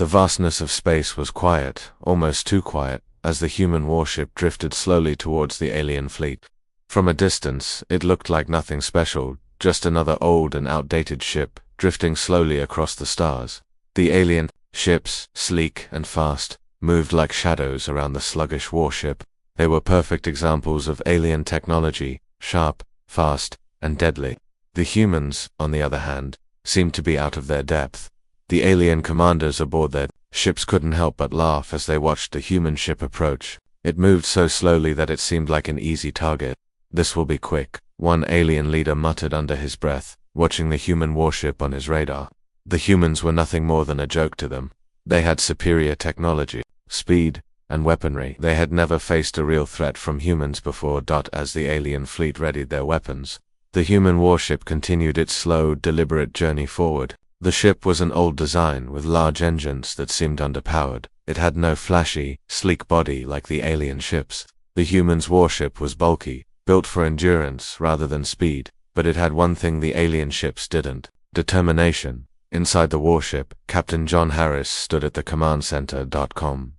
The vastness of space was quiet, almost too quiet, as the human warship drifted slowly towards the alien fleet. From a distance, it looked like nothing special, just another old and outdated ship, drifting slowly across the stars. The alien ships, sleek and fast, moved like shadows around the sluggish warship. They were perfect examples of alien technology, sharp, fast, and deadly. The humans, on the other hand, seemed to be out of their depth. The alien commanders aboard their ships couldn't help but laugh as they watched the human ship approach. It moved so slowly that it seemed like an easy target. "This will be quick," one alien leader muttered under his breath, watching the human warship on his radar. The humans were nothing more than a joke to them. They had superior technology, speed, and weaponry. They had never faced a real threat from humans before. As the alien fleet readied their weapons, the human warship continued its slow, deliberate journey forward. The ship was an old design with large engines that seemed underpowered. It had no flashy, sleek body like the alien ships. The human's warship was bulky, built for endurance rather than speed, but it had one thing the alien ships didn't: determination. Inside the warship, Captain John Harris stood at the command center.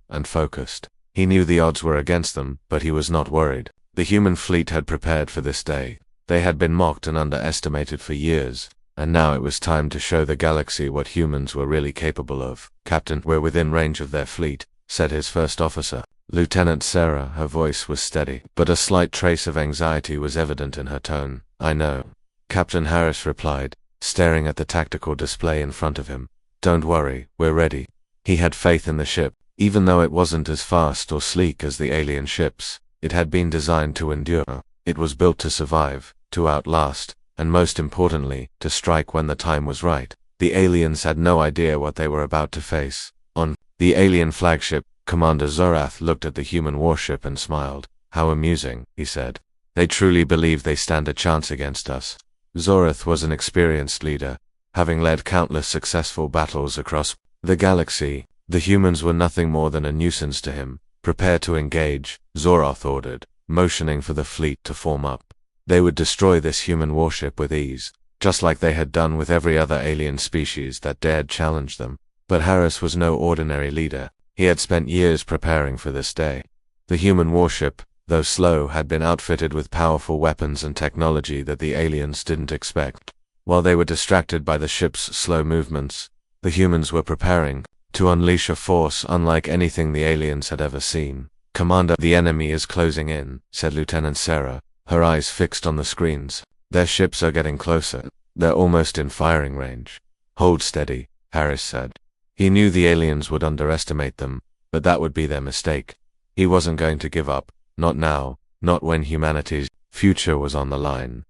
And focused. He knew the odds were against them, but he was not worried. The human fleet had prepared for this day. They had been mocked and underestimated for years, and now it was time to show the galaxy what humans were really capable of. "Captain, we're within range of their fleet," said his first officer. Lieutenant Sarah, her voice was steady, but a slight trace of anxiety was evident in her tone. "I know," Captain Harris replied, staring at the tactical display in front of him. "Don't worry, we're ready." He had faith in the ship. Even though it wasn't as fast or sleek as the alien ships, it had been designed to endure. It was built to survive, to outlast, and most importantly, to strike when the time was right. The aliens had no idea what they were about to face. On the alien flagship, Commander Zorath looked at the human warship and smiled. "How amusing," he said. "They truly believe they stand a chance against us." Zorath was an experienced leader, having led countless successful battles across the galaxy. The humans were nothing more than a nuisance to him. "Prepare to engage," Zorath ordered, motioning for the fleet to form up. They would destroy this human warship with ease, just like they had done with every other alien species that dared challenge them. But Harris was no ordinary leader. He had spent years preparing for this day. The human warship, though slow, had been outfitted with powerful weapons and technology that the aliens didn't expect. While they were distracted by the ship's slow movements, the humans were preparing to unleash a force unlike anything the aliens had ever seen. "Commander, the enemy is closing in," said Lieutenant Sarah, her eyes fixed on the screens. "Their ships are getting closer. They're almost in firing range." "Hold steady," Harris said. He knew the aliens would underestimate them, but that would be their mistake. He wasn't going to give up, not now, not when humanity's future was on the line.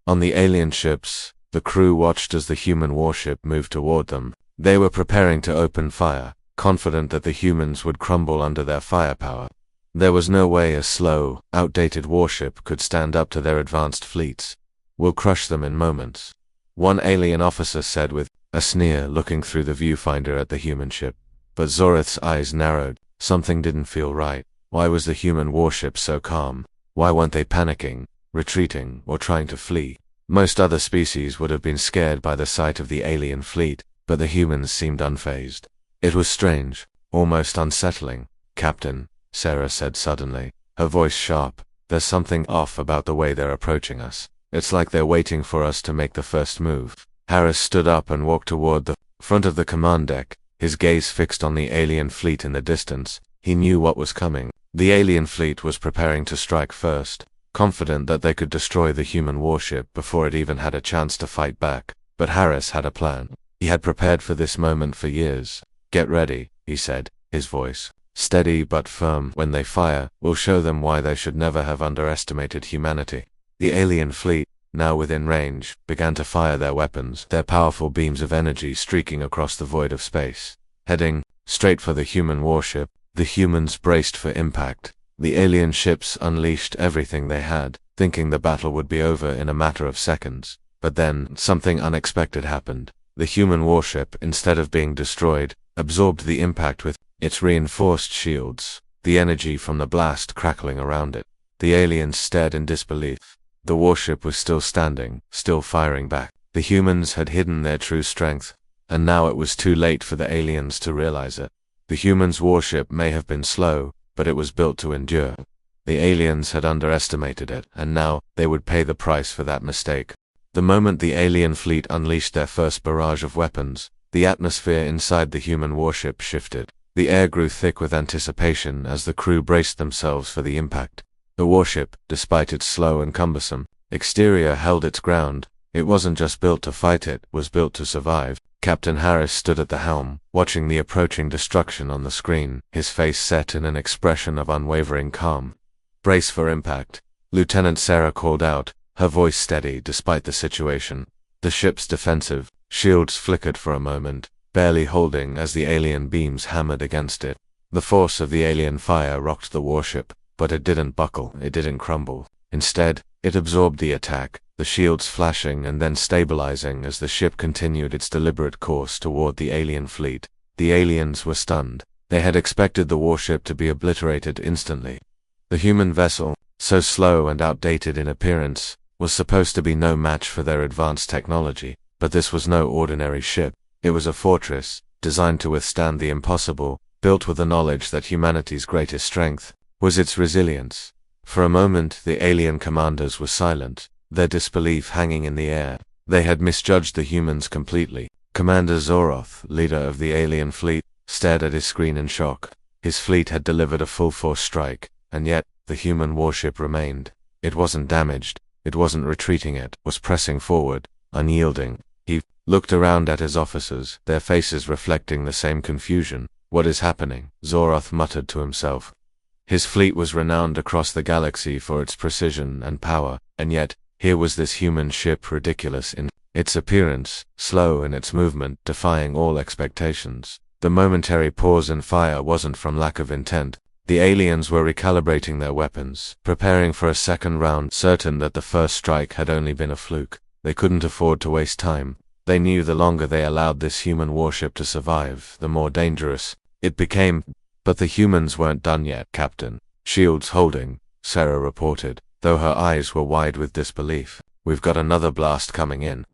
On the alien ships, the crew watched as the human warship moved toward them. They were preparing to open fire, confident that the humans would crumble under their firepower. There was no way a slow, outdated warship could stand up to their advanced fleets. "We'll crush them in moments," one alien officer said with a sneer, looking through the viewfinder at the human ship. But Zorath's eyes narrowed. Something didn't feel right. Why was the human warship so calm? Why weren't they panicking, retreating, or trying to flee? Most other species would have been scared by the sight of the alien fleet, but the humans seemed unfazed. It was strange, almost unsettling. "Captain," Sarah said suddenly, her voice sharp, "there's something off about the way they're approaching us. It's like they're waiting for us to make the first move." Harris stood up and walked toward the front of the command deck, his gaze fixed on the alien fleet in the distance. He knew what was coming. The alien fleet was preparing to strike first, confident that they could destroy the human warship before it even had a chance to fight back. But Harris had a plan. He had prepared for this moment for years. "Get ready," he said, his voice steady but firm. "When they fire, we'll show them why they should never have underestimated humanity." The alien fleet, now within range, began to fire their weapons, their powerful beams of energy streaking across the void of space. Heading straight for the human warship, the humans braced for impact. The alien ships unleashed everything they had, thinking the battle would be over in a matter of seconds. But then, something unexpected happened. The human warship, instead of being destroyed, absorbed the impact with its reinforced shields, the energy from the blast crackling around it. The aliens stared in disbelief. The warship was still standing, still firing back. The humans had hidden their true strength. and now it was too late for the aliens to realize it. The humans' warship may have been slow, but it was built to endure. The aliens had underestimated it, and now they would pay the price for that mistake. The moment the alien fleet unleashed their first barrage of weapons, the atmosphere inside the human warship shifted. The air grew thick with anticipation as the crew braced themselves for the impact. The warship, despite its slow and cumbersome exterior, held its ground. It wasn't just built to fight, it was built to survive. Captain Harris stood at the helm, watching the approaching destruction on the screen, his face set in an expression of unwavering calm. "Brace for impact," Lieutenant Sarah called out, her voice steady despite the situation. The ship's defensive shields flickered for a moment, barely holding as the alien beams hammered against it. The force of the alien fire rocked the warship, but it didn't buckle, it didn't crumble. Instead, it absorbed the attack, the shields flashing and then stabilizing as the ship continued its deliberate course toward the alien fleet. The aliens were stunned. They had expected the warship to be obliterated instantly. The human vessel, so slow and outdated in appearance, was supposed to be no match for their advanced technology, but this was no ordinary ship. It was a fortress, designed to withstand the impossible, built with the knowledge that humanity's greatest strength was its resilience. For a moment, the alien commanders were silent, their disbelief hanging in the air. They had misjudged the humans completely. Commander Zoroth, leader of the alien fleet, stared at his screen in shock. His fleet had delivered a full-force strike, and yet, the human warship remained. It wasn't damaged, it wasn't retreating, it was pressing forward, unyielding. He looked around at his officers, their faces reflecting the same confusion. "What is happening?" Zoroth muttered to himself. His fleet was renowned across the galaxy for its precision and power, and yet, here was this human ship, ridiculous in its appearance, slow in its movement, defying all expectations. The momentary pause in fire wasn't from lack of intent. The aliens were recalibrating their weapons, preparing for a second round, certain that the first strike had only been a fluke. They couldn't afford to waste time. They knew the longer they allowed this human warship to survive, the more dangerous it became. But the humans weren't done yet, Captain. "Shields holding," Sarah reported, though her eyes were wide with disbelief. "We've got another blast coming in."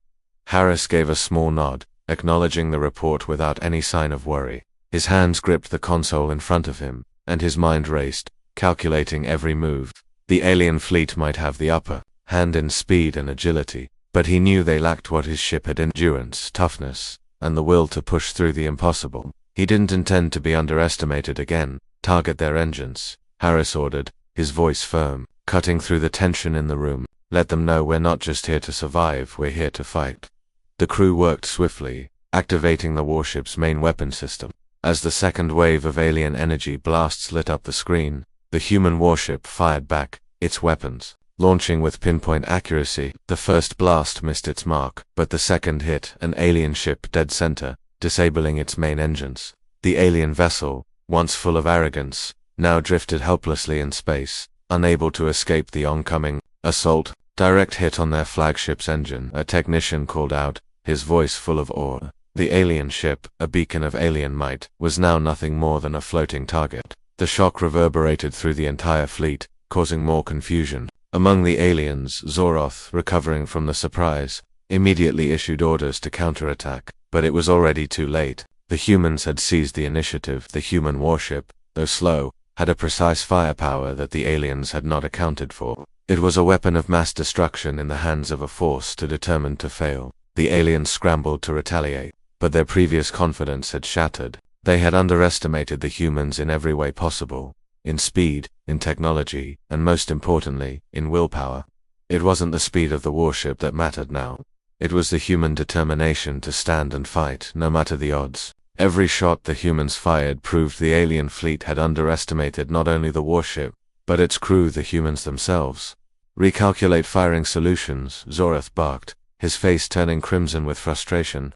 Harris gave a small nod, acknowledging the report without any sign of worry. His hands gripped the console in front of him, and his mind raced, calculating every move. The alien fleet might have the upper hand in speed and agility, but he knew they lacked what his ship had: endurance, toughness, and the will to push through the impossible. He didn't intend to be underestimated again. "Target their engines," Harris ordered, his voice firm, cutting through the tension in the room. "Let them know we're not just here to survive, we're here to fight." The crew worked swiftly, activating the warship's main weapon system. As the second wave of alien energy blasts lit up the screen, the human warship fired back its weapons, launching with pinpoint accuracy. The first blast missed its mark, but the second hit an alien ship dead center, disabling its main engines. The alien vessel, once full of arrogance, now drifted helplessly in space, unable to escape the oncoming assault. "Direct hit on their flagship's engine," a technician called out, his voice full of awe. The alien ship, a beacon of alien might, was now nothing more than a floating target. The shock reverberated through the entire fleet, causing more confusion. Among the aliens, Zoroth, recovering from the surprise, immediately issued orders to counterattack. But it was already too late. The humans had seized the initiative. The human warship, though slow, had a precise firepower that the aliens had not accounted for. It was a weapon of mass destruction in the hands of a force too determined to fail. The aliens scrambled to retaliate, but their previous confidence had shattered. They had underestimated the humans in every way possible, in speed, in technology, and most importantly, in willpower. It wasn't the speed of the warship that mattered now. It was the human determination to stand and fight, no matter the odds. Every shot the humans fired proved the alien fleet had underestimated not only the warship, but its crew, the humans themselves. "Recalculate firing solutions," Zoroth barked, his face turning crimson with frustration.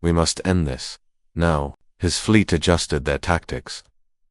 "We must end this. Now." His fleet adjusted their tactics,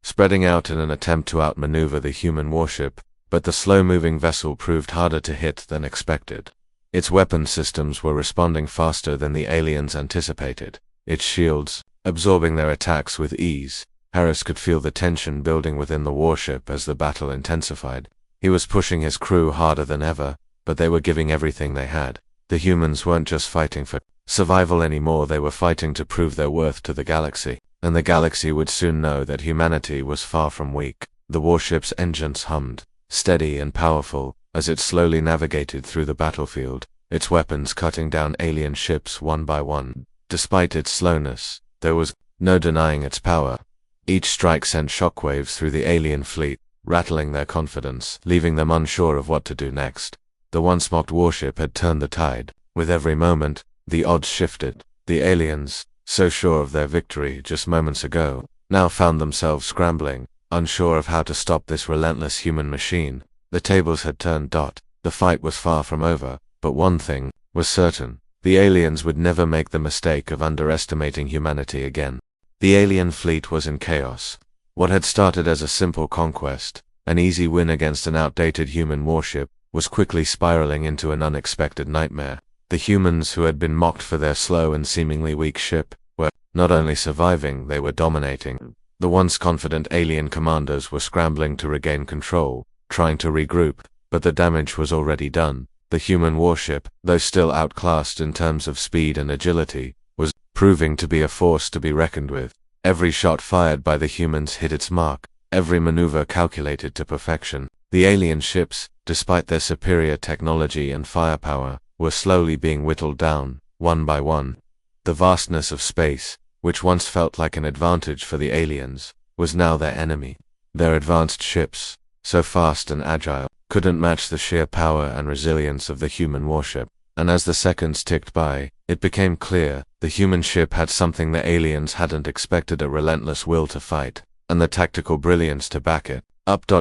spreading out in an attempt to outmaneuver the human warship, but the slow-moving vessel proved harder to hit than expected. Its weapon systems were responding faster than the aliens anticipated, its shields absorbing their attacks with ease. Harris could feel the tension building within the warship as the battle intensified. He was pushing his crew harder than ever, but they were giving everything they had. The humans weren't just fighting for survival anymore. They were fighting to prove their worth to the galaxy, and the galaxy would soon know that humanity was far from weak. The warship's engines hummed, steady and powerful, as it slowly navigated through the battlefield, its weapons cutting down alien ships one by one. Despite its slowness, there was no denying its power. Each strike sent shockwaves through the alien fleet, rattling their confidence, leaving them unsure of what to do next. The once mocked warship had turned the tide. With every moment, the odds shifted. The aliens, so sure of their victory just moments ago, now found themselves scrambling, unsure of how to stop this relentless human machine. The tables had turned. The fight was far from over, but one thing was certain: the aliens would never make the mistake of underestimating humanity again. The alien fleet was in chaos. What had started as a simple conquest, an easy win against an outdated human warship, was quickly spiraling into an unexpected nightmare. The humans who had been mocked for their slow and seemingly weak ship were not only surviving, they were dominating. The once confident alien commanders were scrambling to regain control, trying to regroup, but the damage was already done. The human warship, though still outclassed in terms of speed and agility, was proving to be a force to be reckoned with. Every shot fired by the humans hit its mark, every maneuver calculated to perfection. The alien ships, despite their superior technology and firepower, were slowly being whittled down, one by one. The vastness of space, which once felt like an advantage for the aliens, was now their enemy. Their advanced ships, so fast and agile, couldn't match the sheer power and resilience of the human warship. And as the seconds ticked by, it became clear the human ship had something the aliens hadn't expected: a relentless will to fight, and the tactical brilliance to back it.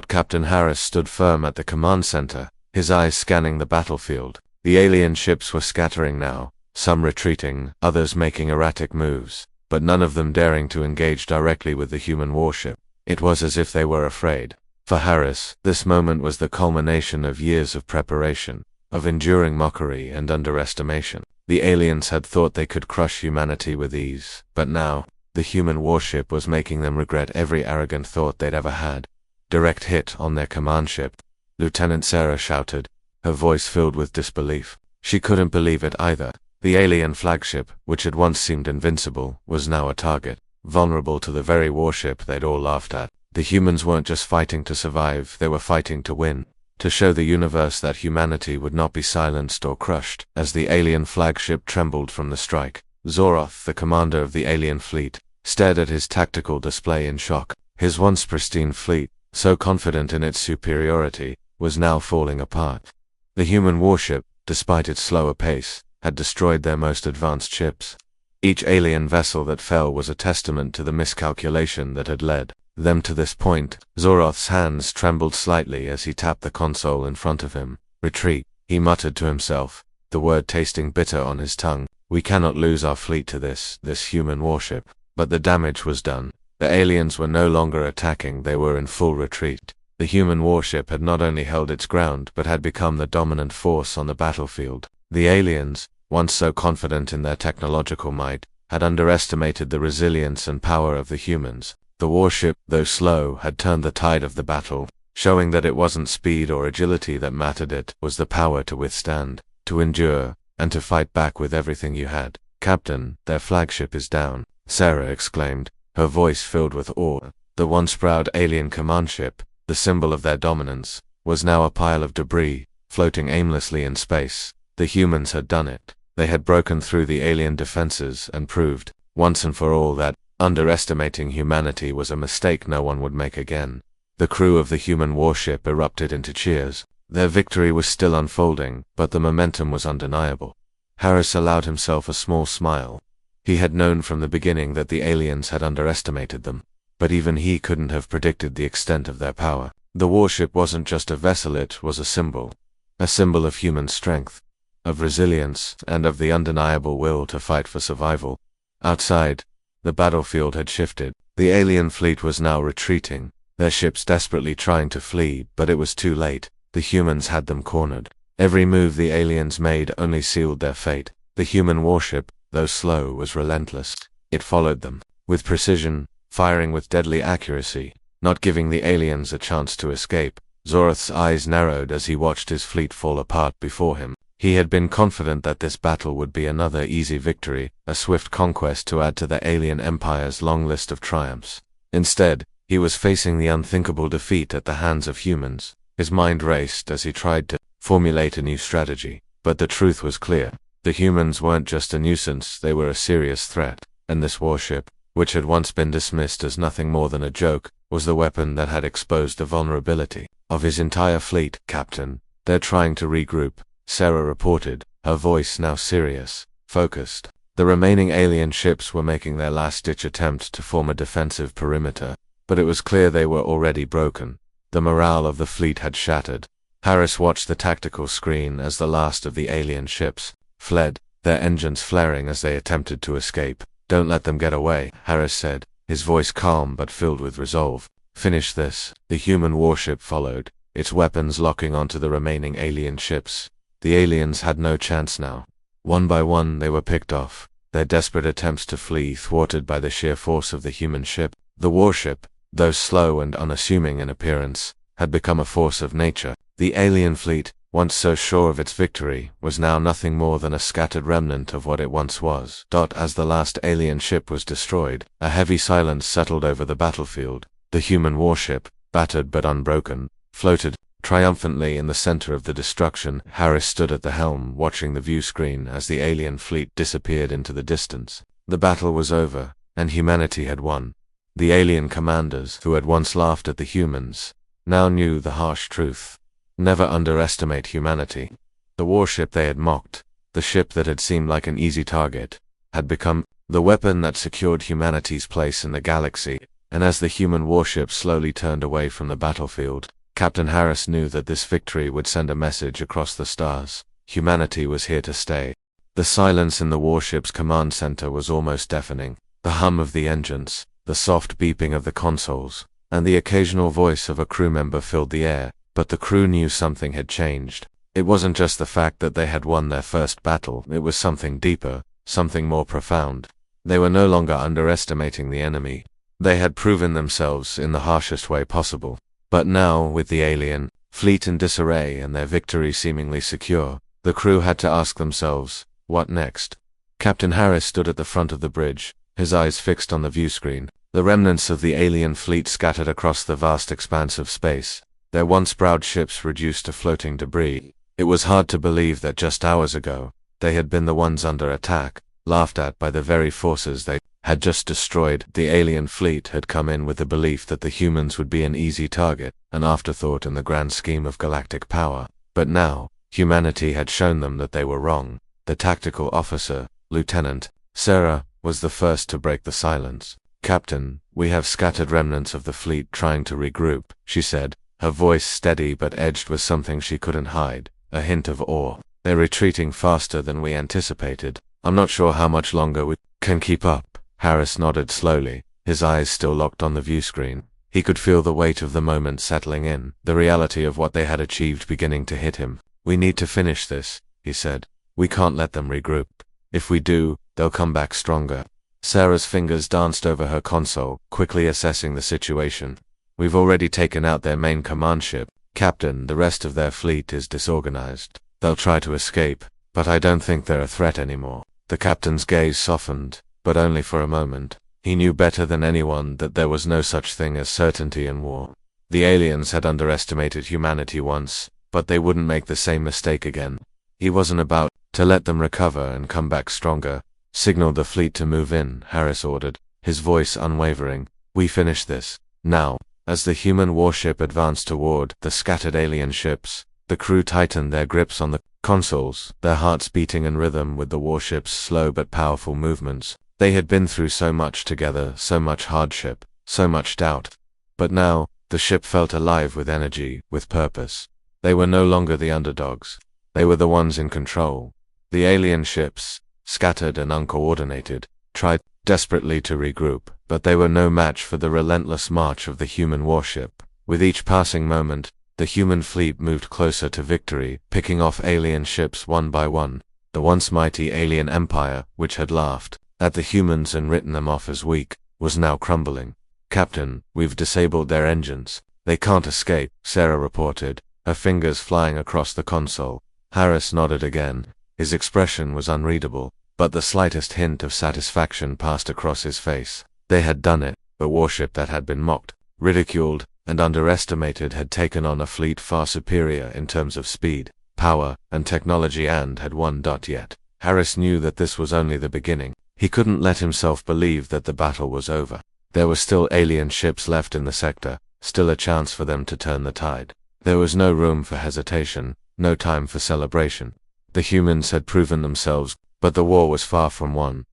Captain Harris stood firm at the command center, his eyes scanning the battlefield. The alien ships were scattering now, some retreating, others making erratic moves, but none of them daring to engage directly with the human warship. It was as if they were afraid. For Harris, this moment was the culmination of years of preparation, of enduring mockery and underestimation. The aliens had thought they could crush humanity with ease, but now, the human warship was making them regret every arrogant thought they'd ever had. Direct hit on their command ship, Lieutenant Sarah shouted, her voice filled with disbelief. She couldn't believe it either. The alien flagship, which had once seemed invincible, was now a target, vulnerable to the very warship they'd all laughed at. The humans weren't just fighting to survive, they were fighting to win, to show the universe that humanity would not be silenced or crushed. As the alien flagship trembled from the strike, Zoroth, the commander of the alien fleet, stared at his tactical display in shock. His once pristine fleet, so confident in its superiority, was now falling apart. The human warship, despite its slower pace, had destroyed their most advanced ships. Each alien vessel that fell was a testament to the miscalculation that had led them to this point. Zoroth's hands trembled slightly as he tapped the console in front of him. Retreat, he muttered to himself, the word tasting bitter on his tongue. We cannot lose our fleet to this human warship. But the damage was done. The aliens were no longer attacking, they were in full retreat. The human warship had not only held its ground but had become the dominant force on the battlefield. The aliens, once so confident in their technological might, had underestimated the resilience and power of the humans. The warship, though slow, had turned the tide of the battle, showing that it wasn't speed or agility that mattered, it was the power to withstand, to endure, and to fight back with everything you had. Captain, their flagship is down, Sarah exclaimed, her voice filled with awe. The once proud alien command ship, the symbol of their dominance, was now a pile of debris, floating aimlessly in space. The humans had done it. They had broken through the alien defenses and proved, once and for all, that underestimating humanity was a mistake no one would make again. The crew of the human warship erupted into cheers. Their victory was still unfolding, but the momentum was undeniable. Harris allowed himself a small smile. He had known from the beginning that the aliens had underestimated them, but even he couldn't have predicted the extent of their power. The warship wasn't just a vessel, it was a symbol of human strength, of resilience, and of the undeniable will to fight for survival. Outside, the battlefield had shifted. The alien fleet was now retreating, their ships desperately trying to flee, but it was too late. The humans had them cornered. Every move the aliens made only sealed their fate. The human warship, though slow, was relentless. It followed them, with precision, firing with deadly accuracy, not giving the aliens a chance to escape. Zoroth's eyes narrowed as he watched his fleet fall apart before him. He had been confident that this battle would be another easy victory, a swift conquest to add to the alien empire's long list of triumphs. Instead, he was facing the unthinkable defeat at the hands of humans. His mind raced as he tried to formulate a new strategy. But the truth was clear. The humans weren't just a nuisance, they were a serious threat. And this warship, which had once been dismissed as nothing more than a joke, was the weapon that had exposed the vulnerability of his entire fleet. "Captain, they're trying to regroup," Sarah reported, her voice now serious, focused. The remaining alien ships were making their last-ditch attempt to form a defensive perimeter, but it was clear they were already broken. The morale of the fleet had shattered. Harris watched the tactical screen as the last of the alien ships fled, their engines flaring as they attempted to escape. "Don't let them get away," Harris said, his voice calm but filled with resolve. "Finish this." The human warship followed, its weapons locking onto the remaining alien ships. The aliens had no chance now. One by one they were picked off, their desperate attempts to flee thwarted by the sheer force of the human ship. The warship, though slow and unassuming in appearance, had become a force of nature. The alien fleet, once so sure of its victory, was now nothing more than a scattered remnant of what it once was. As the last alien ship was destroyed, a heavy silence settled over the battlefield. The human warship, battered but unbroken, floated triumphantly in the center of the destruction. Harris stood at the helm, watching the view screen as the alien fleet disappeared into the distance. The battle was over, and humanity had won. The alien commanders, who had once laughed at the humans, now knew the harsh truth. Never underestimate humanity. The warship they had mocked, the ship that had seemed like an easy target, had become the weapon that secured humanity's place in the galaxy. And as the human warship slowly turned away from the battlefield, Captain Harris knew that this victory would send a message across the stars. Humanity was here to stay. The silence in the warship's command center was almost deafening. The hum of the engines, the soft beeping of the consoles, and the occasional voice of a crew member filled the air. But the crew knew something had changed. It wasn't just the fact that they had won their first battle, it was something deeper, something more profound. They were no longer underestimating the enemy. They had proven themselves in the harshest way possible. But now, with the alien fleet in disarray and their victory seemingly secure, the crew had to ask themselves, what next? Captain Harris stood at the front of the bridge, his eyes fixed on the viewscreen. The remnants of the alien fleet scattered across the vast expanse of space, their once proud ships reduced to floating debris. It was hard to believe that just hours ago, they had been the ones under attack, laughed at by the very forces they had just destroyed. The alien fleet had come in with the belief that the humans would be an easy target, an afterthought in the grand scheme of galactic power. But now, humanity had shown them that they were wrong. The tactical officer, Lieutenant Sarah, was the first to break the silence. "Captain, we have scattered remnants of the fleet trying to regroup," she said, her voice steady but edged with something she couldn't hide, a hint of awe. "They're retreating faster than we anticipated. I'm not sure how much longer we can keep up." Harris nodded slowly, his eyes still locked on the viewscreen. He could feel the weight of the moment settling in, the reality of what they had achieved beginning to hit him. "We need to finish this," he said. "We can't let them regroup. If we do, they'll come back stronger." Sarah's fingers danced over her console, quickly assessing the situation. "We've already taken out their main command ship. Captain, the rest of their fleet is disorganized. They'll try to escape, but I don't think they're a threat anymore." The captain's gaze softened, but only for a moment. He knew better than anyone that there was no such thing as certainty in war. The aliens had underestimated humanity once, but they wouldn't make the same mistake again. He wasn't about to let them recover and come back stronger. "Signal the fleet to move in," Harris ordered, his voice unwavering. "We finish this now." As the human warship advanced toward the scattered alien ships, the crew tightened their grips on the consoles, their hearts beating in rhythm with the warship's slow but powerful movements. They had been through so much together, so much hardship, so much doubt. But now, the ship felt alive with energy, with purpose. They were no longer the underdogs. They were the ones in control. The alien ships, scattered and uncoordinated, tried desperately to regroup, but they were no match for the relentless march of the human warship. With each passing moment, the human fleet moved closer to victory, picking off alien ships one by one. The once mighty alien empire, which had laughed at the humans and written them off as weak, was now crumbling. "Captain, we've disabled their engines. They can't escape," Sarah reported, her fingers flying across the console. Harris nodded again. His expression was unreadable, but the slightest hint of satisfaction passed across his face. They had done it. A warship that had been mocked, ridiculed, and underestimated had taken on a fleet far superior in terms of speed, power, and technology and had won. Yet Harris knew that this was only the beginning. He couldn't let himself believe that the battle was over. There were still alien ships left in the sector, still a chance for them to turn the tide. There was no room for hesitation, no time for celebration. The humans had proven themselves, but the war was far from won.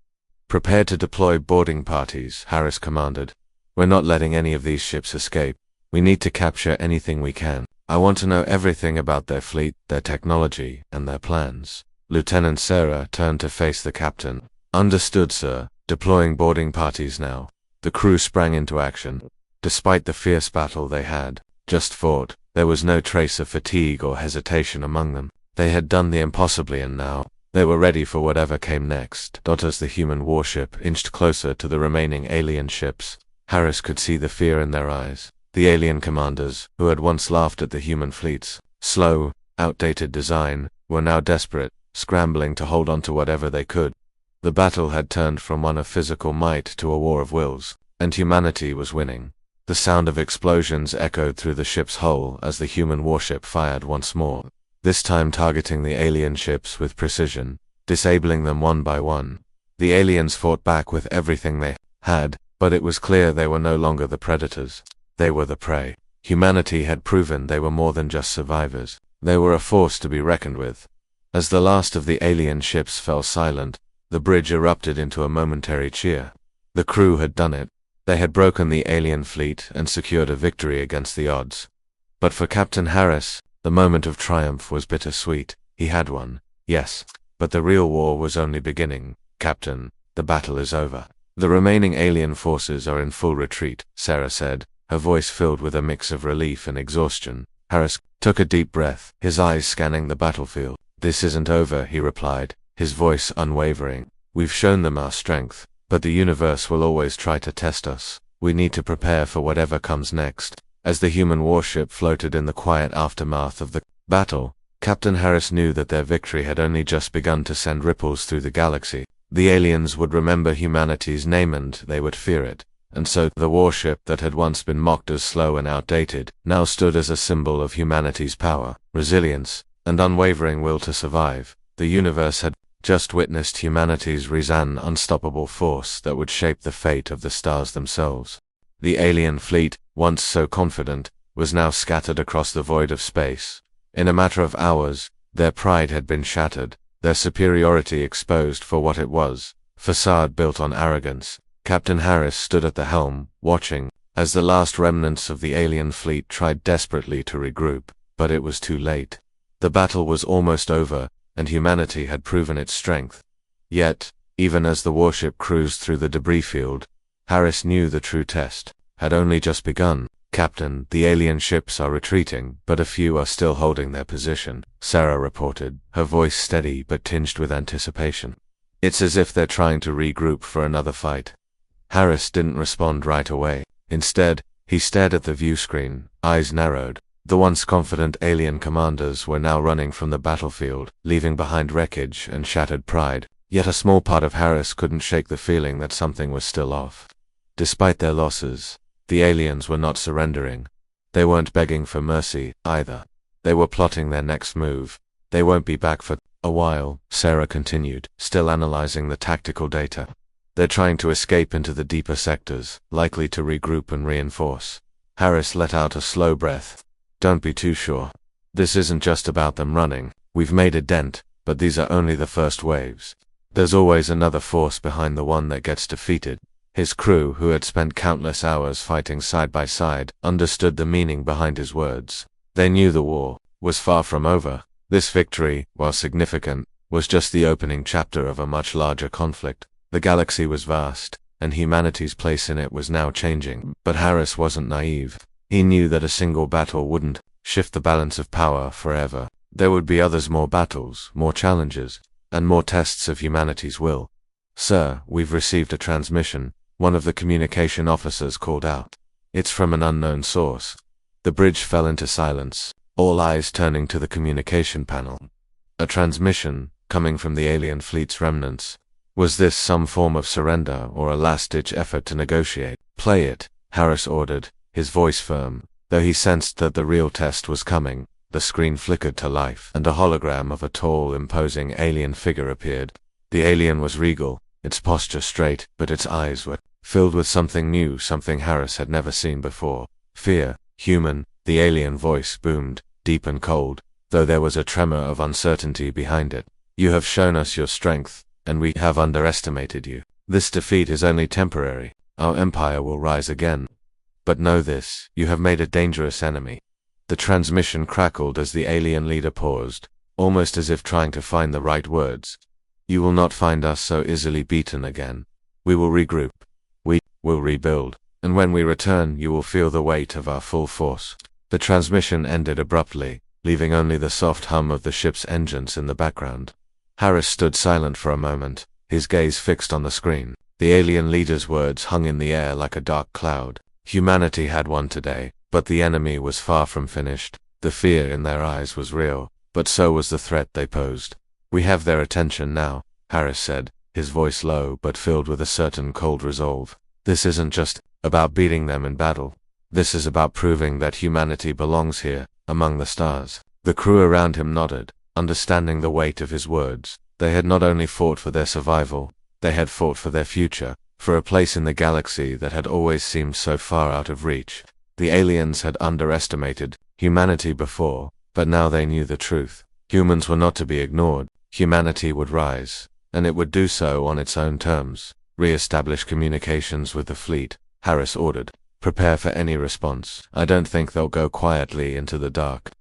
"Prepare to deploy boarding parties," Harris commanded. "We're not letting any of these ships escape. We need to capture anything we can. I want to know everything about their fleet, their technology, and their plans." Lieutenant Sarah turned to face the captain. "Understood, sir. Deploying boarding parties now." The crew sprang into action. Despite the fierce battle they had just fought, there was no trace of fatigue or hesitation among them. They had done the impossible and now they were ready for whatever came next. As the human warship inched closer to the remaining alien ships, Harris could see the fear in their eyes. The alien commanders, who had once laughed at the human fleet's slow, outdated design, were now desperate, scrambling to hold on to whatever they could. The battle had turned from one of physical might to a war of wills, and humanity was winning. The sound of explosions echoed through the ship's hull as the human warship fired once more, this time targeting the alien ships with precision, disabling them one by one. The aliens fought back with everything they had, but it was clear they were no longer the predators. They were the prey. Humanity had proven they were more than just survivors. They were a force to be reckoned with. As the last of the alien ships fell silent, the bridge erupted into a momentary cheer. The crew had done it. They had broken the alien fleet and secured a victory against the odds. But for Captain Harris, the moment of triumph was bittersweet. He had won, yes, but the real war was only beginning. "Captain, the battle is over. The remaining alien forces are in full retreat," Sarah said, her voice filled with a mix of relief and exhaustion. Harris took a deep breath, his eyes scanning the battlefield. "This isn't over," he replied, his voice unwavering. "We've shown them our strength, but the universe will always try to test us. We need to prepare for whatever comes next." As the human warship floated in the quiet aftermath of the battle, Captain Harris knew that their victory had only just begun to send ripples through the galaxy. The aliens would remember humanity's name and they would fear it. And so the warship that had once been mocked as slow and outdated now stood as a symbol of humanity's power, resilience, and unwavering will to survive. The universe had just witnessed humanity's rise, an unstoppable force that would shape the fate of the stars themselves. The alien fleet, once so confident, was now scattered across the void of space. In a matter of hours, their pride had been shattered, their superiority exposed for what it was, facade built on arrogance. Captain Harris stood at the helm, watching, as the last remnants of the alien fleet tried desperately to regroup, but it was too late. The battle was almost over, and humanity had proven its strength. Yet, even as the warship cruised through the debris field, Harris knew the true test had only just begun. "Captain, the alien ships are retreating, but a few are still holding their position," Sarah reported, her voice steady but tinged with anticipation. "It's as if they're trying to regroup for another fight." Harris didn't respond right away. Instead, he stared at the view screen, eyes narrowed. The once confident alien commanders were now running from the battlefield, leaving behind wreckage and shattered pride. Yet a small part of Harris couldn't shake the feeling that something was still off. Despite their losses, the aliens were not surrendering. They weren't begging for mercy, either. They were plotting their next move. "They won't be back for a while," Sarah continued, still analyzing the tactical data. "They're trying to escape into the deeper sectors, likely to regroup and reinforce." Harris let out a slow breath. "Don't be too sure. This isn't just about them running. We've made a dent, but these are only the first waves. There's always another force behind the one that gets defeated." His crew, who had spent countless hours fighting side by side, understood the meaning behind his words. They knew the war was far from over. This victory, while significant, was just the opening chapter of a much larger conflict. The galaxy was vast, and humanity's place in it was now changing. But Harris wasn't naive. He knew that a single battle wouldn't shift the balance of power forever. There would be more battles, more challenges, and more tests of humanity's will. "Sir, we've received a transmission," one of the communication officers called out. "It's from an unknown source." The bridge fell into silence, all eyes turning to the communication panel. A transmission, coming from the alien fleet's remnants. Was this some form of surrender or a last-ditch effort to negotiate? Play it, Harris ordered, his voice firm. Though he sensed that the real test was coming, the screen flickered to life, and a hologram of a tall, imposing alien figure appeared. The alien was regal, its posture straight, but its eyes were filled with something new, something Harris had never seen before. Fear. Human, the alien voice boomed, deep and cold, though there was a tremor of uncertainty behind it. You have shown us your strength, and we have underestimated you. This defeat is only temporary. Our empire will rise again. But know this, you have made a dangerous enemy. The transmission crackled as the alien leader paused, almost as if trying to find the right words. You will not find us so easily beaten again. We will regroup. We will rebuild. And when we return, you will feel the weight of our full force. The transmission ended abruptly, leaving only the soft hum of the ship's engines in the background. Harris stood silent for a moment, his gaze fixed on the screen. The alien leader's words hung in the air like a dark cloud. Humanity had won today, but the enemy was far from finished. The fear in their eyes was real, but so was the threat they posed. We have their attention now, Harris said, his voice low but filled with a certain cold resolve. This isn't just about beating them in battle. This is about proving that humanity belongs here, among the stars. The crew around him nodded, understanding the weight of his words. They had not only fought for their survival, they had fought for their future, for a place in the galaxy that had always seemed so far out of reach. The aliens had underestimated humanity before, but now they knew the truth. Humans were not to be ignored. Humanity would rise, and it would do so on its own terms. Re-establish communications with the fleet, Harris ordered. Prepare for any response. I don't think they'll go quietly into the dark.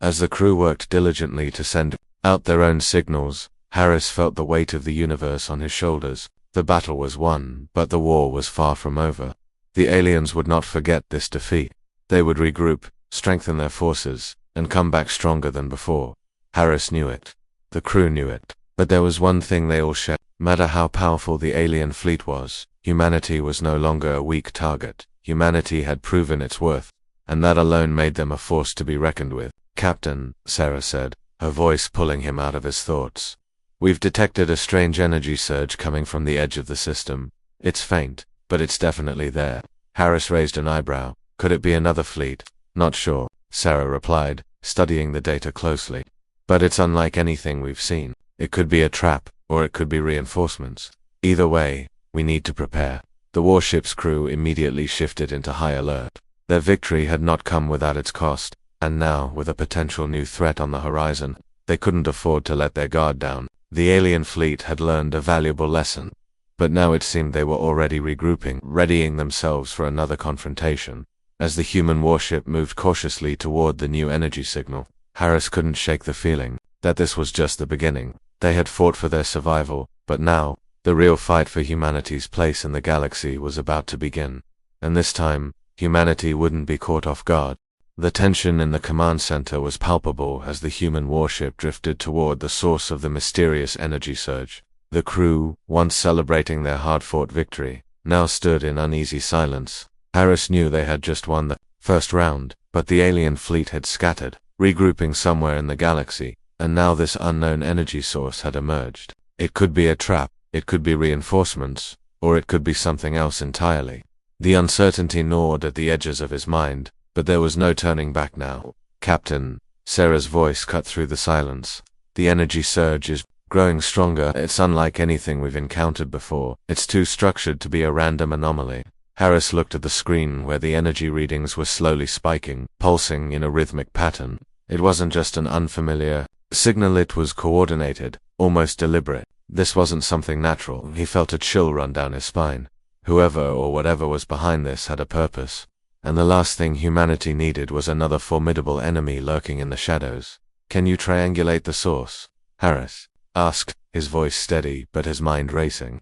As the crew worked diligently to send out their own signals, Harris felt the weight of the universe on his shoulders. The battle was won, but the war was far from over. The aliens would not forget this defeat. They would regroup, strengthen their forces, and come back stronger than before. Harris knew it. The crew knew it. But there was one thing they all shared. No matter how powerful the alien fleet was, humanity was no longer a weak target. Humanity had proven its worth, and that alone made them a force to be reckoned with. Captain, Sarah said, her voice pulling him out of his thoughts. We've detected a strange energy surge coming from the edge of the system. It's faint, but it's definitely there. Harris raised an eyebrow. Could it be another fleet? Not sure, Sarah replied, studying the data closely. But it's unlike anything we've seen. It could be a trap, or it could be reinforcements. Either way, we need to prepare. The warship's crew immediately shifted into high alert. Their victory had not come without its cost, and now, with a potential new threat on the horizon, they couldn't afford to let their guard down. The alien fleet had learned a valuable lesson, but now it seemed they were already regrouping, readying themselves for another confrontation. As the human warship moved cautiously toward the new energy signal, Harris couldn't shake the feeling that this was just the beginning. They had fought for their survival, but now, the real fight for humanity's place in the galaxy was about to begin. And this time, humanity wouldn't be caught off guard. The tension in the command center was palpable as the human warship drifted toward the source of the mysterious energy surge. The crew, once celebrating their hard-fought victory, now stood in uneasy silence. Harris knew they had just won the first round, but the alien fleet had scattered, regrouping somewhere in the galaxy, and now this unknown energy source had emerged. It could be a trap, it could be reinforcements, or it could be something else entirely. The uncertainty gnawed at the edges of his mind, but there was no turning back now. Captain, Sarah's voice cut through the silence. The energy surge is growing stronger. It's unlike anything we've encountered before. It's too structured to be a random anomaly. Harris looked at the screen where the energy readings were slowly spiking, pulsing in a rhythmic pattern. It wasn't just an unfamiliar signal, it was coordinated, almost deliberate. This wasn't something natural. He felt a chill run down his spine. Whoever or whatever was behind this had a purpose, and the last thing humanity needed was another formidable enemy lurking in the shadows. Can you triangulate the source? Harris asked, his voice steady but his mind racing.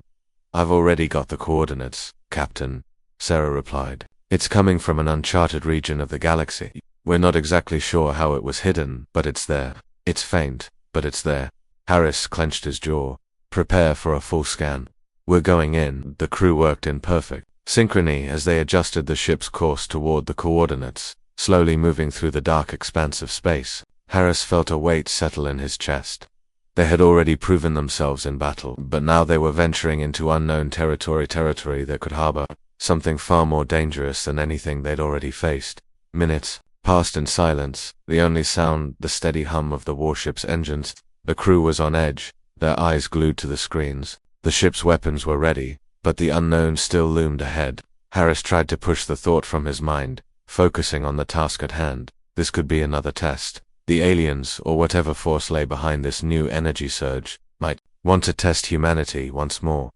I've already got the coordinates, Captain, Sarah replied. It's coming from an uncharted region of the galaxy. We're not exactly sure how it was hidden, but it's there. It's faint, but it's there. Harris clenched his jaw. Prepare for a full scan. We're going in. The crew worked in perfect synchrony as they adjusted the ship's course toward the coordinates, slowly moving through the dark expanse of space. Harris felt a weight settle in his chest. They had already proven themselves in battle, but now they were venturing into unknown territory that could harbor something far more dangerous than anything they'd already faced. Minutes passed in silence, the only sound the steady hum of the warship's engines. The crew was on edge, their eyes glued to the screens. The ship's weapons were ready, but the unknown still loomed ahead. Harris tried to push the thought from his mind, focusing on the task at hand. This could be another test. The aliens, or whatever force lay behind this new energy surge, might want to test humanity once more.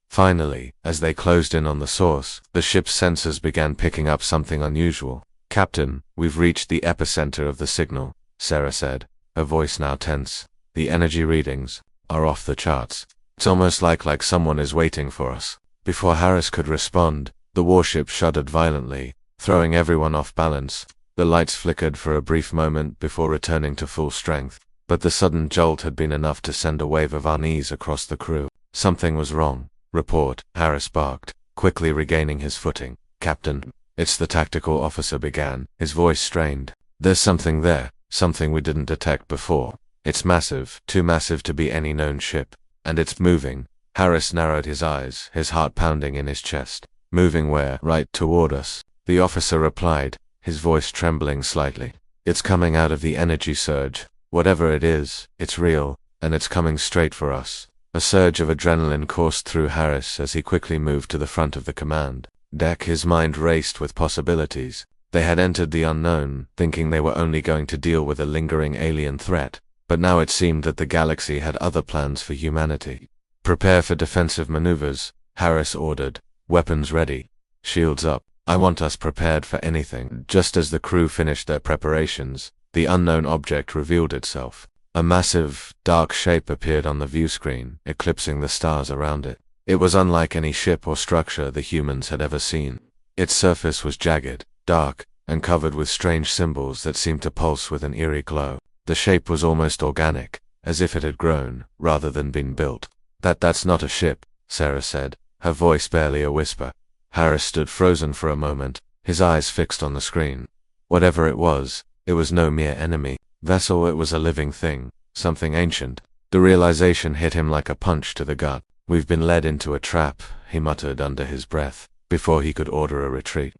Finally, as they closed in on the source, the ship's sensors began picking up something unusual. "Captain, we've reached the epicenter of the signal," Sarah said, her voice now tense. "The energy readings are off the charts. It's almost like someone is waiting for us." Before Harris could respond, the warship shuddered violently, throwing everyone off balance. The lights flickered for a brief moment before returning to full strength, but the sudden jolt had been enough to send a wave of unease across the crew. Something was wrong. "Report," Harris barked, quickly regaining his footing. "Captain." It's the tactical officer began, his voice strained. "There's something there, something we didn't detect before. It's massive, too massive to be any known ship. And it's moving." Harris narrowed his eyes, his heart pounding in his chest. "Moving where?" "Right toward us," the officer replied, his voice trembling slightly. "It's coming out of the energy surge. Whatever it is, it's real, and it's coming straight for us." A surge of adrenaline coursed through Harris as he quickly moved to the front of the command deck. His mind raced with possibilities. They had entered the unknown, thinking they were only going to deal with a lingering alien threat, but now it seemed that the galaxy had other plans for humanity. "Prepare for defensive maneuvers," Harris ordered. "Weapons ready. Shields up. I want us prepared for anything." Just as the crew finished their preparations, the unknown object revealed itself. A massive, dark shape appeared on the view screen, eclipsing the stars around it. It was unlike any ship or structure the humans had ever seen. Its surface was jagged, dark, and covered with strange symbols that seemed to pulse with an eerie glow. The shape was almost organic, as if it had grown, rather than been built. That's not a ship," Sarah said, her voice barely a whisper. Harris stood frozen for a moment, his eyes fixed on the screen. Whatever it was no mere enemy vessel, it was a living thing, something ancient. The realization hit him like a punch to the gut. "We've been led into a trap," he muttered under his breath, before he could order a retreat.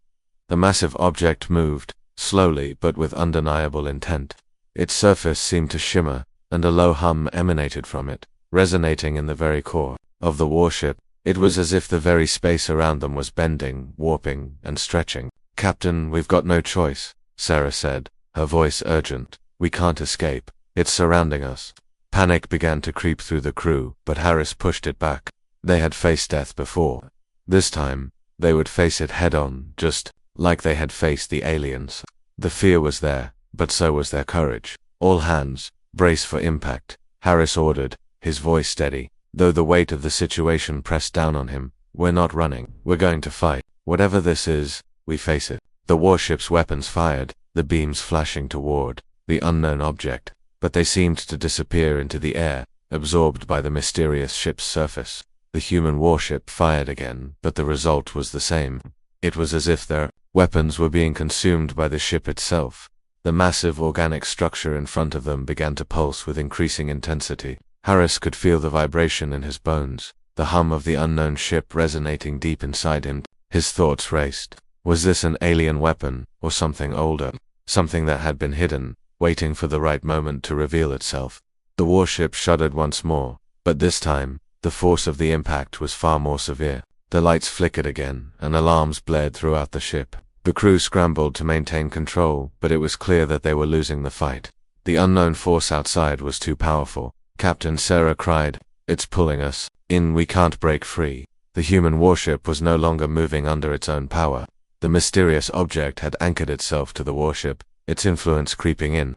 The massive object moved, slowly but with undeniable intent. Its surface seemed to shimmer, and a low hum emanated from it, resonating in the very core of the warship. It was as if the very space around them was bending, warping, and stretching. "Captain, we've got no choice," Sarah said, her voice urgent. "We can't escape. It's surrounding us." Panic began to creep through the crew, but Harris pushed it back. They had faced death before. This time, they would face it head-on, just like they had faced the aliens. The fear was there, but so was their courage. "All hands, brace for impact," Harris ordered, his voice steady, though the weight of the situation pressed down on him. "We're not running. We're going to fight. Whatever this is, we face it." The warship's weapons fired, the beams flashing toward the unknown object, but they seemed to disappear into the air, absorbed by the mysterious ship's surface. The human warship fired again, but the result was the same. It was as if their weapons were being consumed by the ship itself. The massive organic structure in front of them began to pulse with increasing intensity. Harris could feel the vibration in his bones, the hum of the unknown ship resonating deep inside him. His thoughts raced. Was this an alien weapon, or something older? Something that had been hidden, waiting for the right moment to reveal itself. The warship shuddered once more, but this time, the force of the impact was far more severe. The lights flickered again, and alarms blared throughout the ship. The crew scrambled to maintain control, but it was clear that they were losing the fight. The unknown force outside was too powerful. "Captain," Sarah cried, "it's pulling us in. We can't break free." The human warship was no longer moving under its own power. The mysterious object had anchored itself to the warship, its influence creeping in.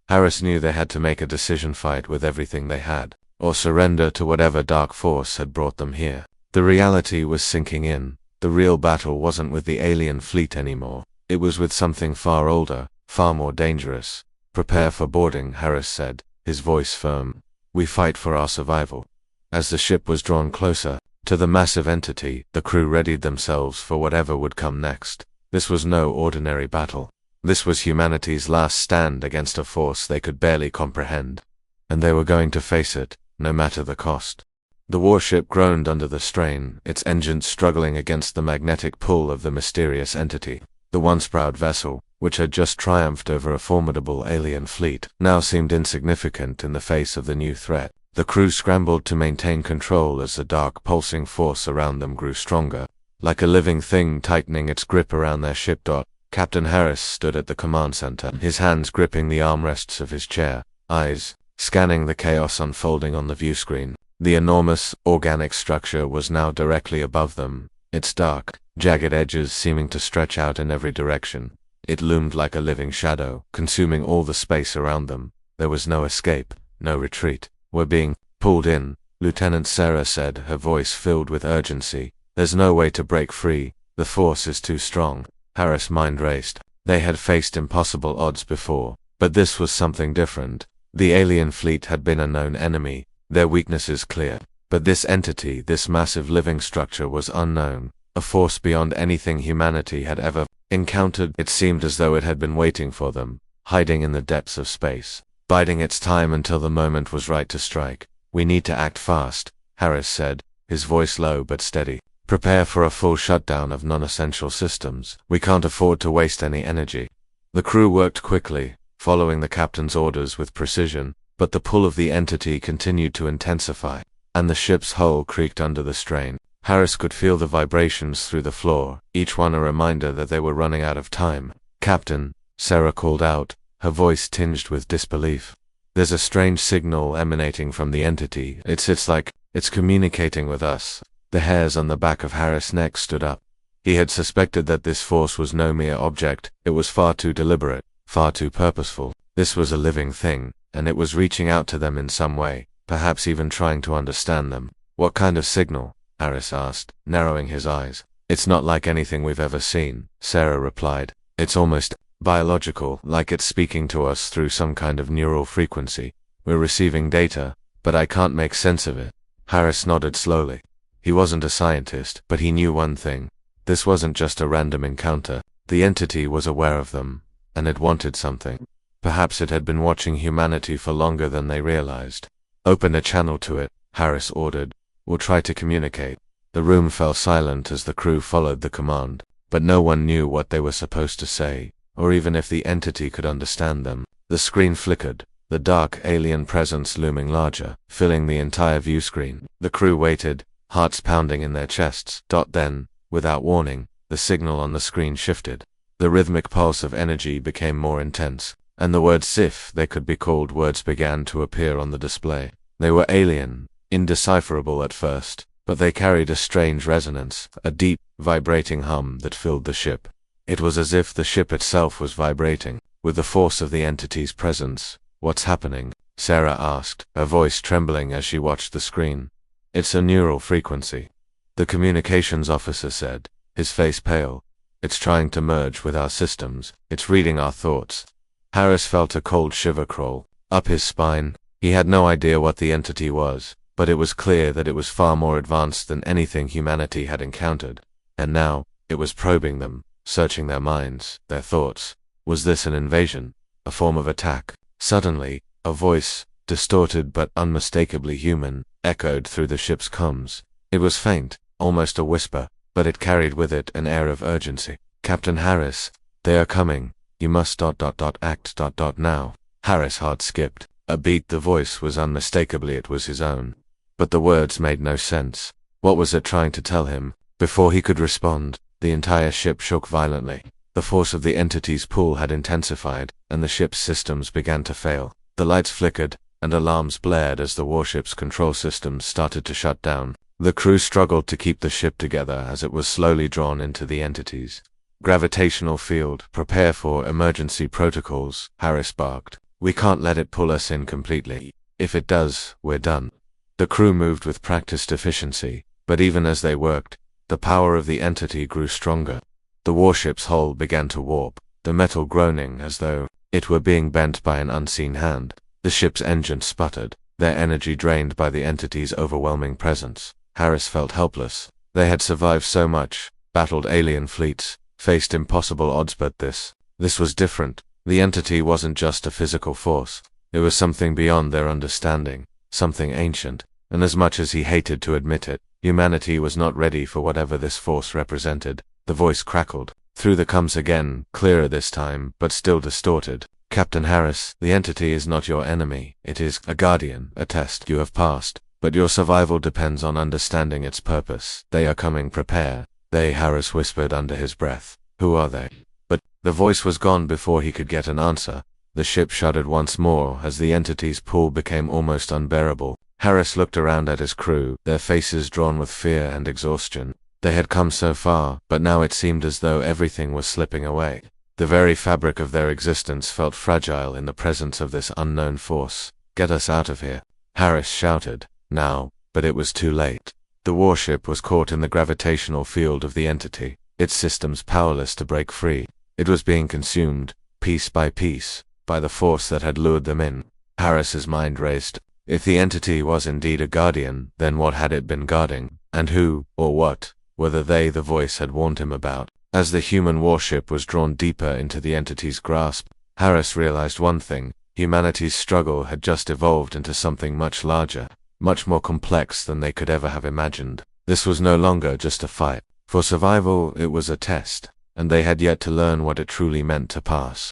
Harris knew they had to make a decision: fight with everything they had, or surrender to whatever dark force had brought them here. The reality was sinking in. The real battle wasn't with the alien fleet anymore. It was with something far older, far more dangerous. "Prepare for boarding," Harris said, his voice firm. "We fight for our survival." As the ship was drawn closer to the massive entity, the crew readied themselves for whatever would come next. This was no ordinary battle. This was humanity's last stand against a force they could barely comprehend. and they were going to face it, no matter the cost. The warship groaned under the strain, its engines struggling against the magnetic pull of the mysterious entity. The once proud vessel, which had just triumphed over a formidable alien fleet, now seemed insignificant in the face of the new threat. The crew scrambled to maintain control as the dark, pulsing force around them grew stronger, like a living thing tightening its grip around their ship. Captain Harris stood at the command center, his hands gripping the armrests of his chair, eyes scanning the chaos unfolding on the viewscreen. The enormous, organic structure was now directly above them, its dark, jagged edges seeming to stretch out in every direction. It loomed like a living shadow, consuming all the space around them. There was no escape, no retreat. "We're being pulled in," Lieutenant Sarah said, her voice filled with urgency. "There's no way to break free. The force is too strong." Harris' mind raced. They had faced impossible odds before, but this was something different. The alien fleet had been a known enemy, their weaknesses clear. But this entity, this massive living structure, was unknown, a force beyond anything humanity had ever encountered. It seemed as though it had been waiting for them, hiding in the depths of space, biding its time until the moment was right to strike. "We need to act fast," Harris said, his voice low but steady. "Prepare for a full shutdown of non-essential systems. We can't afford to waste any energy." The crew worked quickly, following the captain's orders with precision, but the pull of the entity continued to intensify, and the ship's hull creaked under the strain. Harris could feel the vibrations through the floor, each one a reminder that they were running out of time. "Captain," Sarah called out, her voice tinged with disbelief. "There's a strange signal emanating from the entity. It's like it's communicating with us." The hairs on the back of Harris' neck stood up. He had suspected that this force was no mere object. It was far too deliberate, far too purposeful. This was a living thing, and it was reaching out to them in some way, perhaps even trying to understand them. "What kind of signal?" Harris asked, narrowing his eyes. "It's not like anything we've ever seen," Sarah replied. "It's almost biological, like it's speaking to us through some kind of neural frequency. We're receiving data, but I can't make sense of it." Harris nodded slowly. He wasn't a scientist, but he knew one thing. This wasn't just a random encounter. The entity was aware of them, and it wanted something. Perhaps it had been watching humanity for longer than they realized. "Open a channel to it," Harris ordered. "We'll try to communicate." The room fell silent as the crew followed the command, but no one knew what they were supposed to say, or even if the entity could understand them. The screen flickered, the dark alien presence looming larger, filling the entire view screen. The crew waited, hearts pounding in their chests. Then, without warning, the signal on the screen shifted. The rhythmic pulse of energy became more intense, and the words, if they could be called words, began to appear on the display. They were alien, indecipherable at first, but they carried a strange resonance, a deep, vibrating hum that filled the ship. It was as if the ship itself was vibrating, with the force of the entity's presence. "What's happening?" Sarah asked, her voice trembling as she watched the screen. "It's a neural frequency," the communications officer said, his face pale. "It's trying to merge with our systems. It's reading our thoughts." Harris felt a cold shiver crawl up his spine. He had no idea what the entity was, but it was clear that it was far more advanced than anything humanity had encountered. And now, it was probing them, searching their minds, their thoughts. Was this an invasion? A form of attack? Suddenly, a voice, distorted but unmistakably human, echoed through the ship's comms. It was faint, almost a whisper, but it carried with it an air of urgency. "Captain Harris, they are coming. You must act now." Harris' heart skipped. A beat. The voice was unmistakably, it was his own. But the words made no sense. What was it trying to tell him? Before he could respond, the entire ship shook violently. The force of the entity's pull had intensified, and the ship's systems began to fail. The lights flickered, and alarms blared as the warship's control systems started to shut down. The crew struggled to keep the ship together as it was slowly drawn into the entity's gravitational field. "Prepare for emergency protocols," Harris barked. "We can't let it pull us in completely. If it does, we're done." The crew moved with practiced efficiency, but even as they worked, the power of the entity grew stronger. The warship's hull began to warp, the metal groaning as though it were being bent by an unseen hand. The ship's engines sputtered, their energy drained by the entity's overwhelming presence. Harris felt helpless. They had survived so much, battled alien fleets, faced impossible odds, but this was different. The entity wasn't just a physical force. It was something beyond their understanding, something ancient, and as much as he hated to admit it, humanity was not ready for whatever this force represented. The voice crackled. Through the comes again, clearer this time, but still distorted. Captain Harris, the entity is not your enemy. It is a guardian, a test you have passed. But your survival depends on understanding its purpose. They are coming, prepare. They, Harris whispered under his breath. Who are they? But the voice was gone before he could get an answer. The ship shuddered once more as the entity's pull became almost unbearable. Harris looked around at his crew, their faces drawn with fear and exhaustion. They had come so far, but now it seemed as though everything was slipping away. The very fabric of their existence felt fragile in the presence of this unknown force. Get us out of here, Harris shouted. Now, but it was too late. The warship was caught in the gravitational field of the entity, its systems powerless to break free. It was being consumed, piece by piece, by the force that had lured them in. Harris's mind raced. If the entity was indeed a guardian, then what had it been guarding? And who, or what, were they the voice had warned him about? As the human warship was drawn deeper into the entity's grasp, Harris realized one thing: humanity's struggle had just evolved into something much larger, much more complex than they could ever have imagined. This was no longer just a fight. For survival, it was a test, and they had yet to learn what it truly meant to pass.